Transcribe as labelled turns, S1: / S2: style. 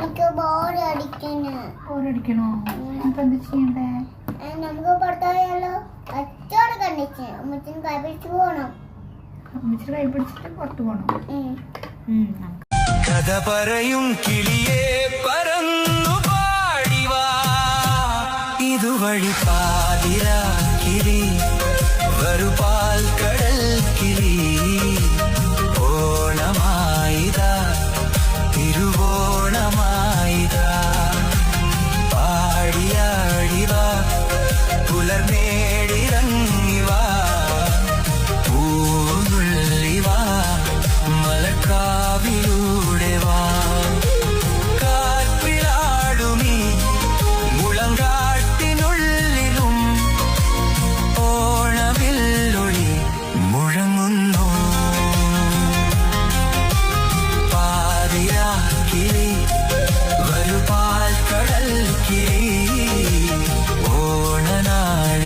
S1: എനിക്ക്
S2: ബോറടിക്കണോ? അപ്പൊ എന്താ ചെയ്യണ്ടേ?
S1: നമുക്ക് പുറത്തുപോയാലോ? കച്ചവടം കണ്ടിച്ച് അമ്മച്ചിന് കൈ പിടിച്ച് പോണം.
S2: അമ്മച്ചിട്ട് കൈ പിടിച്ചിട്ട് പുറത്തു പോണം.
S3: കഥ പറയും കിളിയേ പറന്നു പാടിവാ ഇതുവഴി പാതിരാ കിളി വരുപാൽ